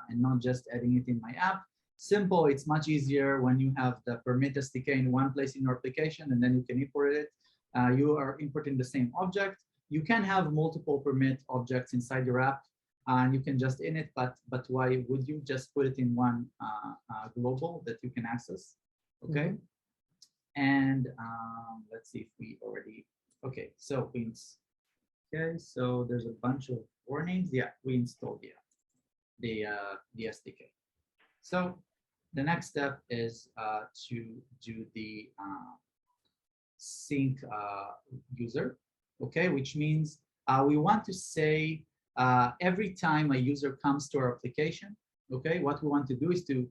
[SPEAKER 3] and not just adding it in my app? Simple, it's much easier when you have the permit SDK in one place in your application and then you can import it. You are importing the same object. You can have multiple permit objects inside your app and you can just init, but why would you just put it in one global that you can access? Okay. Mm-hmm. And let's see if we already, okay, so okay, so there's a bunch of warnings. Yeah, we installed the SDK. So the next step is to do the sync user, okay, which means we want to say every time a user comes to our application, okay, what we want to do is to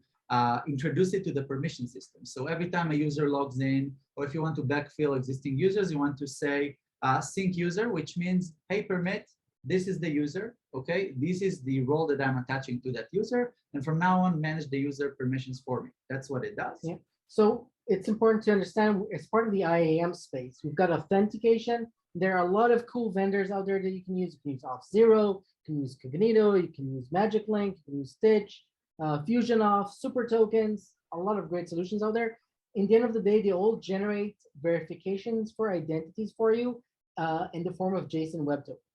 [SPEAKER 3] introduce it to the permission system. So every time a user logs in, or if you want to backfill existing users, you want to say sync user, which means, hey, permit, this is the user, okay? This is the role that I'm attaching to that user. And from now on, manage the user permissions for me. That's what it does.
[SPEAKER 2] Yeah. So it's important to understand, as part of the IAM space, we've got authentication. There are a lot of cool vendors out there that you can use. You can use Auth0, you can use Cognito, you can use Magic Link, you can use Stitch, FusionAuth, Super Tokens, a lot of great solutions out there. In the end of the day, they all generate verifications for identities for you in the form of JSON Web Tokens.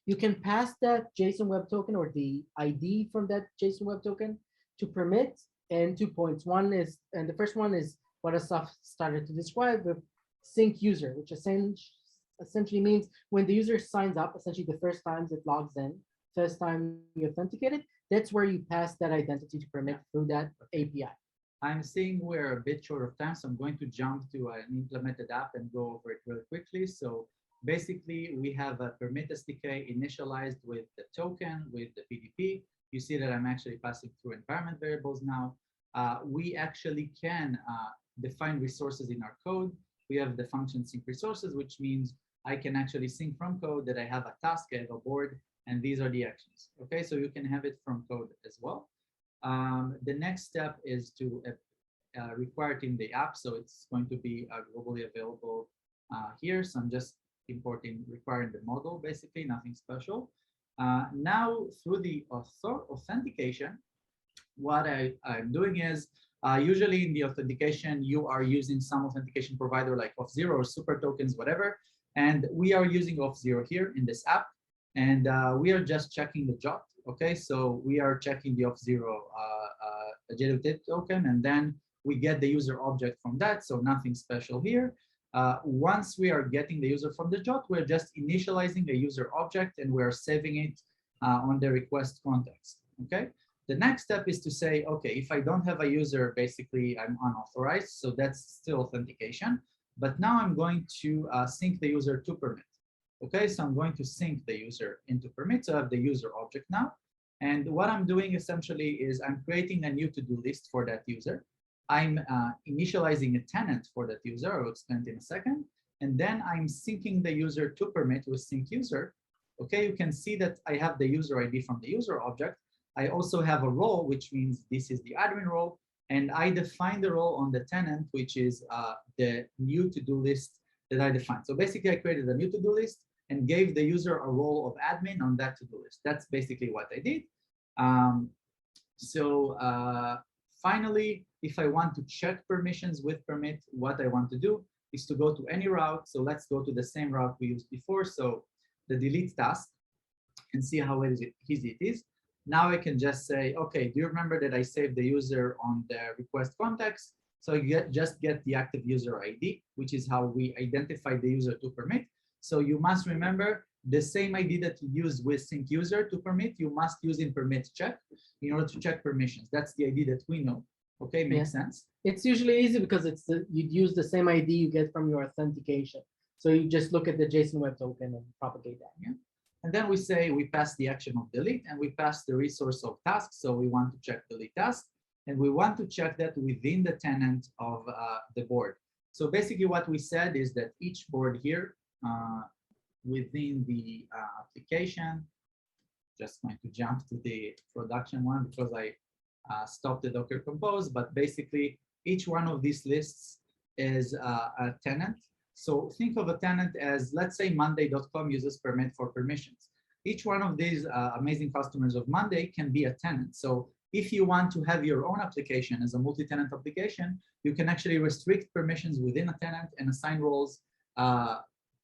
[SPEAKER 2] You can pass that JSON Web Token or the ID from that JSON Web Token to permit, and 2 points. One is, and the first one is what Asaf started to describe with sync user, which essentially means when the user signs up, essentially the first time it logs in, first time you authenticate it, that's where you pass that identity to permit through that API.
[SPEAKER 3] I'm seeing we're a bit short of time, so I'm going to jump to an implemented app and go over it really quickly. So basically, we have a permit SDK initialized with the token, with the PDP. You see that I'm actually passing through environment variables now. We actually can define resources in our code. We have the function sync resources, which means I can actually sync from code that I have a task, I have a board, and these are the actions. Okay, so you can have it from code as well. The next step is to require it in the app, so it's going to be globally available here. So I'm just importing, requiring the model, basically, nothing special. Now, through the authentication, what I'm doing is, usually in the authentication, you are using some authentication provider like Auth0 or super tokens, whatever. And we are using Auth0 here in this app. And we are just checking the JOT. Okay, so we are checking the Auth0 JWT token, and then we get the user object from that. So nothing special here. Once we are getting the user from the JOT, we're just initializing a user object and we're saving it on the request context. Okay. The next step is to say, okay, if I don't have a user, basically I'm unauthorized. So that's still authentication. But now I'm going to sync the user to permit. Okay, so I'm going to sync the user into permit. So I have the user object now. And what I'm doing essentially is I'm creating a new to-do list for that user. I'm initializing a tenant for that user. I'll explain it in a second. And then I'm syncing the user to permit with sync user. Okay, you can see that I have the user ID from the user object. I also have a role, which means this is the admin role. And I define the role on the tenant, which is the new to-do list that I defined. So basically, I created a new to-do list and gave the user a role of admin on that to-do list. That's basically what I did. Finally, if I want to check permissions with permit, what I want to do is to go to any route. So let's go to the same route we used before. So the delete task, and see how easy it is. Now I can just say, okay, do you remember that I saved the user on the request context? So you just get the active user ID, which is how we identify the user to permit. So you must remember the same ID that you use with sync user to permit, you must use in permit check in order to check permissions. That's the ID that we know. Okay, makes sense.
[SPEAKER 2] It's usually easy because it's you'd use the same ID you get from your authentication. So you just look at the JSON Web Token and propagate that.
[SPEAKER 3] Yeah. And then we say we pass the action of delete and we pass the resource of task. So we want to check delete task and we want to check that within the tenant of the board. So basically what we said is that each board here within the application, just going to jump to the production one because I stopped the Docker Compose, but basically each one of these lists is a tenant. So think of a tenant as, let's say Monday.com uses permit for permissions. Each one of these amazing customers of Monday can be a tenant. So if you want to have your own application as a multi-tenant application, you can actually restrict permissions within a tenant and assign roles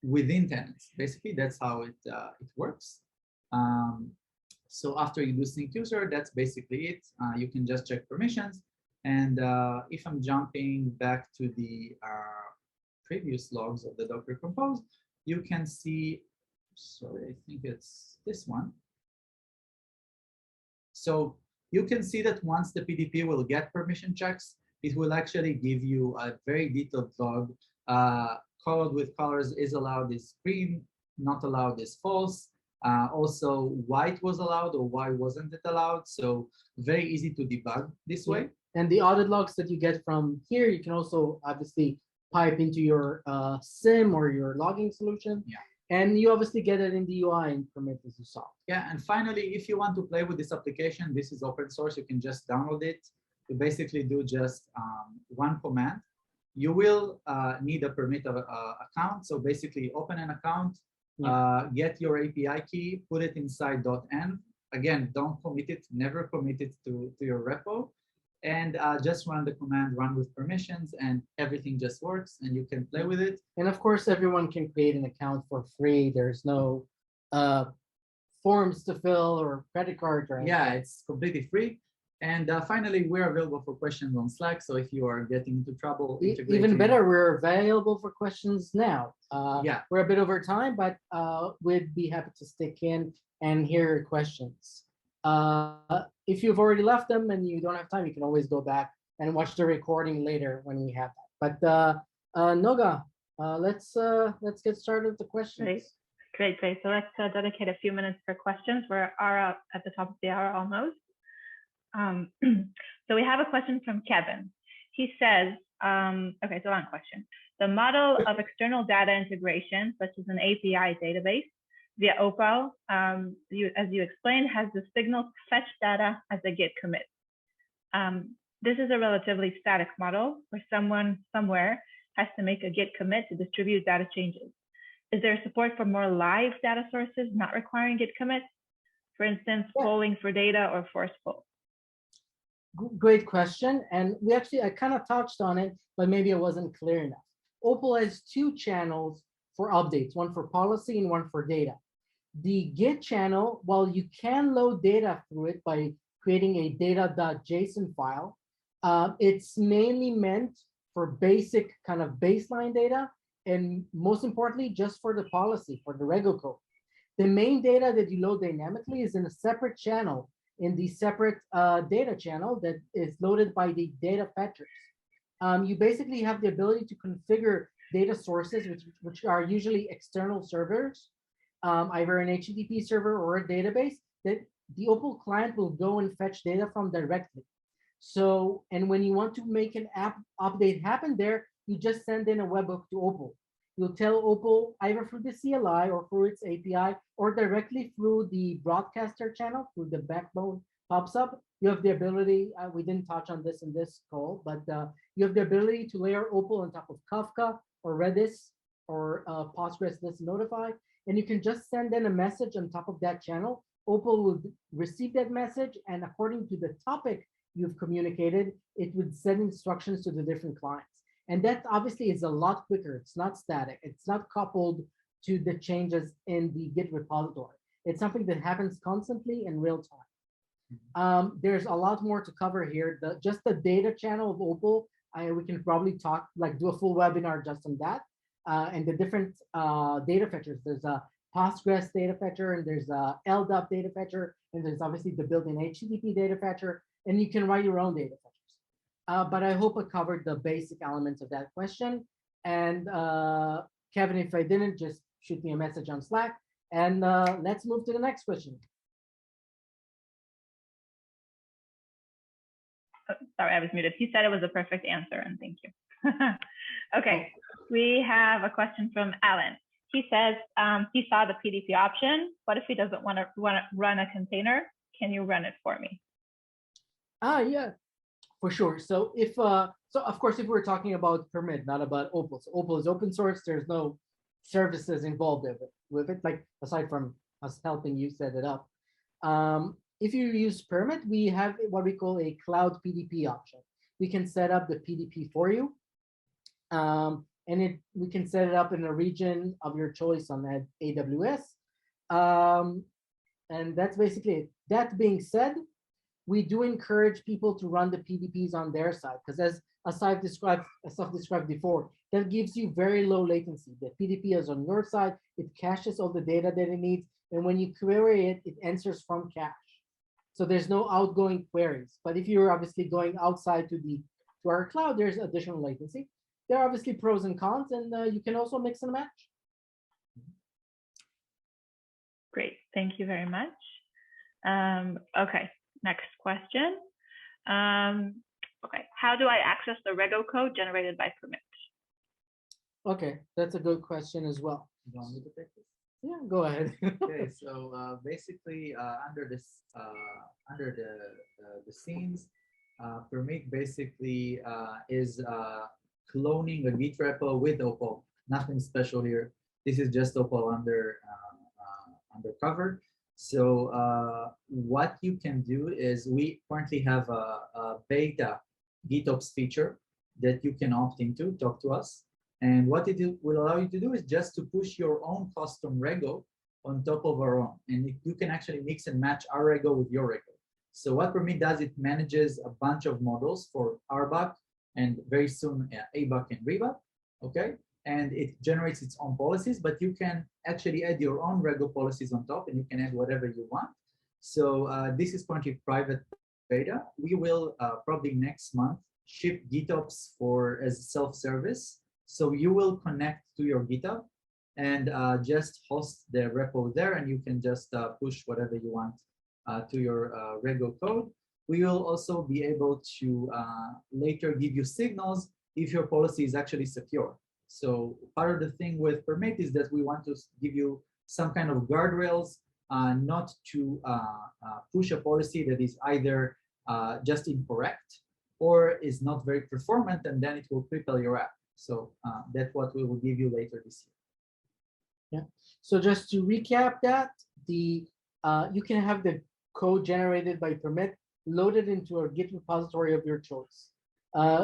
[SPEAKER 3] within tenants. Basically, that's how it works. So after you do sync user, that's basically it. You can just check permissions. And if I'm jumping back to the previous logs of the Docker Compose, you can see, sorry, I think it's this one. So you can see that once the PDP will get permission checks, it will actually give you a very detailed log. Code with colors is allowed is green, not allowed is false. Also, white was allowed or why wasn't it allowed. So very easy to debug this way.
[SPEAKER 2] And the audit logs that you get from here, you can also obviously pipe into your SIM or your logging solution.
[SPEAKER 3] Yeah.
[SPEAKER 2] And you obviously get it in the UI and permit as you saw.
[SPEAKER 3] Yeah, and finally, if you want to play with this application, this is open source. You can just download it. You basically do just one command. You will need a permit account. So basically open an account, get your API key, put it inside .env. Again, don't commit it, never commit it to your repo. And just run the command, run with permissions, and everything just works, and you can play with it.
[SPEAKER 2] And of course, everyone can create an account for free. There's no forms to fill or credit cards or anything.
[SPEAKER 3] Yeah, it's completely free. And finally, we're available for questions on Slack. So if you are getting into trouble,
[SPEAKER 2] even better, we're available for questions now.
[SPEAKER 3] Yeah,
[SPEAKER 2] we're a bit over time, but we'd be happy to stick in and hear your questions. If you've already left them and you don't have time, you can always go back and watch the recording later when we have that. But Noga, let's get started with the questions.
[SPEAKER 1] Right. Great, great. So let's dedicate a few minutes for questions. We're at the top of the hour almost. So we have a question from Kevin. He says, okay, it's a long question. The model of external data integration, such as an API database via Opal, as you explained, has the signal to fetch data as a Git commit. This is a relatively static model where someone somewhere has to make a Git commit to distribute data changes. Is there support for more live data sources not requiring Git commits? For instance, polling for data or force poll?
[SPEAKER 2] Great question. And I kind of touched on it, but maybe it wasn't clear enough. Opal has two channels for updates, one for policy and one for data. The Git channel, while you can load data through it by creating a data.json file, it's mainly meant for basic kind of baseline data, and most importantly, just for the policy, for the Rego code. The main data that you load dynamically is in a separate channel, in the separate data channel that is loaded by the data fetchers. You basically have the ability to configure data sources, which are usually external servers, either an HTTP server or a database that the Opal client will go and fetch data from directly. So, and when you want to make an app update happen there, you just send in a webhook to Opal. You'll tell Opal either through the CLI or through its API or directly through the broadcaster channel, through the backbone pops up. You have the ability, we didn't touch on this in this call, but you have the ability to layer Opal on top of Kafka or Redis or Postgres List Notify, and you can just send in a message on top of that channel. Opal will receive that message, and according to the topic you've communicated, it would send instructions to the different clients. And that obviously is a lot quicker. It's not static. It's not coupled to the changes in the Git repository. It's something that happens constantly in real time. There's a lot more to cover here. Just the data channel of Opal, we can probably talk, do a full webinar just on that. And the different data fetchers. There's a Postgres data fetcher, and there's a LDAP data fetcher, and there's obviously the built-in HTTP data fetcher, and you can write your own data fetchers. But I hope I covered the basic elements of that question. And Kevin, if I didn't, just shoot me a message on Slack. And let's move to the next question.
[SPEAKER 1] Oh, sorry, I was muted. He said it was a perfect answer, and thank you. Okay, we have a question from Alan. He says he saw the PDP option. What if he doesn't want to run a container? Can you run it for me?
[SPEAKER 2] Yeah, for sure. So so of course, if we're talking about permit, not about Opal. So Opal is open source. There's no services involved with it, like aside from us helping you set it up. If you use permit, we have what we call a cloud PDP option. We can set up the PDP for you. And we can set it up in a region of your choice on that AWS. And that's basically it. That being said, we do encourage people to run the PDPs on their side, because as Asaf described before, that gives you very low latency. The PDP is on your side, it caches all the data that it needs, and when you query it, it answers from cache. So there's no outgoing queries. But if you're obviously going outside to our cloud, there's additional latency. There are obviously pros and cons, and you can also mix and match.
[SPEAKER 1] Great, thank you very much. Okay, next question. Okay, how do I access the Rego code generated by permit?
[SPEAKER 2] Okay, that's a good question as well.
[SPEAKER 3] You want me to take this?
[SPEAKER 2] Yeah, go ahead.
[SPEAKER 3] Okay, so basically under the scenes, permit basically is cloning a Git repo with Opal. Nothing special here. This is just Opal undercover. So what you can do is we currently have a beta GitOps feature that you can opt into, talk to us. And what it will allow you to do is just to push your own custom Rego on top of our own. And you can actually mix and match our Rego with your Rego. So what Permit does, it manages a bunch of models for RBAC and very soon ABAC and RBAC, okay? And it generates its own policies, but you can actually add your own Rego policies on top, and you can add whatever you want. So this is currently private beta. We will probably next month ship GitOps as self-service. So you will connect to your GitHub, and just host the repo there, and you can just push whatever you want to your Rego code. We will also be able to later give you signals if your policy is actually secure. So part of the thing with permit is that we want to give you some kind of guardrails, not to push a policy that is either just incorrect or is not very performant, and then it will cripple your app. So that's what we will give you later this year.
[SPEAKER 2] Yeah. So just to recap that, you can have the code generated by permit loaded into a Git repository of your choice.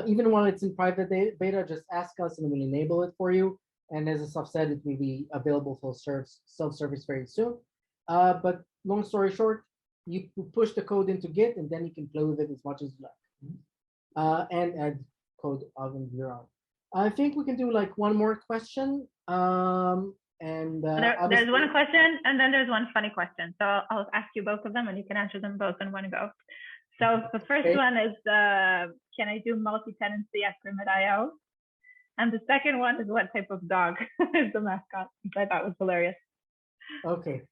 [SPEAKER 2] Even when it's in private beta, just ask us and we'll enable it for you. And as Asaf said, it will be available for self-service very soon. But long story short, you push the code into Git and then you can play with it as much as you like. And add code of your own. I think we can do like one more question.
[SPEAKER 1] There's one question and then there's one funny question. So I'll ask you both of them and you can answer them both in one go. So the first one is, can I do multi-tenancy at Permit.io? And the second one is, what type of dog is the mascot? Which I thought was hilarious.
[SPEAKER 2] Okay.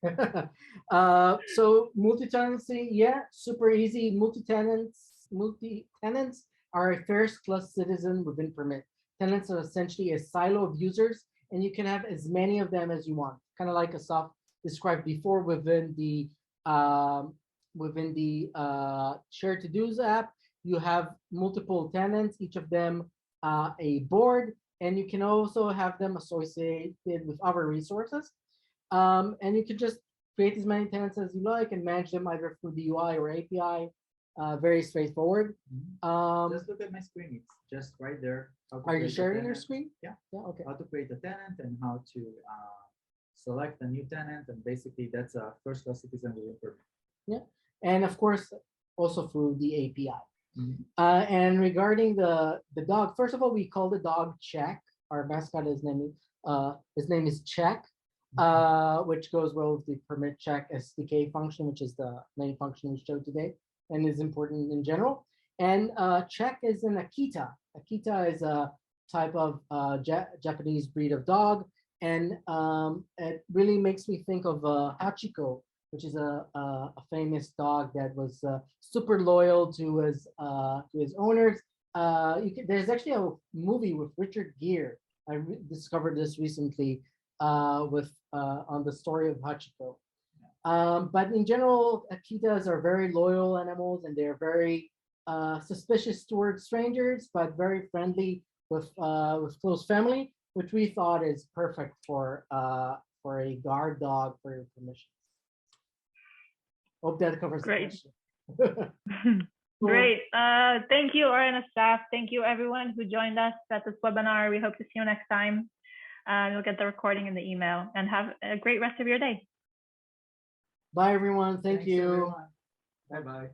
[SPEAKER 2] So multi-tenancy, yeah, super easy. Multi-tenants are a first-class citizen within Permit. Tenants are essentially a silo of users, and you can have as many of them as you want. Kind of like Asaf described before within the Share To-Dos app, you have multiple tenants, each of them a board, and you can also have them associated with other resources. And you can just create as many tenants as you like and manage them either through the UI or API. Very straightforward.
[SPEAKER 3] Just look at my screen. It's just right there.
[SPEAKER 2] Are you sharing your screen?
[SPEAKER 3] Yeah.
[SPEAKER 2] Yeah. Okay.
[SPEAKER 3] How to create a tenant and how to select a new tenant, and basically that's a first-class citizen within Permit.
[SPEAKER 2] Yeah, and of course also through the API. And regarding the dog, first of all, we call the dog Check. Our mascot, his name is Check, which goes well with the Permit Check SDK function, which is the main function we showed today and is important in general. And Check is an Akita. Akita is a type of Japanese breed of dog, and it really makes me think of Hachiko, which is a famous dog that was super loyal to his owners. There's actually a movie with Richard Gere. I discovered this recently on the story of Hachiko. But in general, Akitas are very loyal animals, and they're very suspicious towards strangers, but very friendly with close family, which we thought is perfect for a guard dog for your permissions. Hope that covers
[SPEAKER 1] Great.
[SPEAKER 2] the question.
[SPEAKER 1] Great. Thank you, Or and staff. Thank you, everyone who joined us at this webinar. We hope to see you next time. You'll get the recording in the email, and have a great rest of your day.
[SPEAKER 2] Bye, everyone. Thanks, you.
[SPEAKER 3] Bye-bye.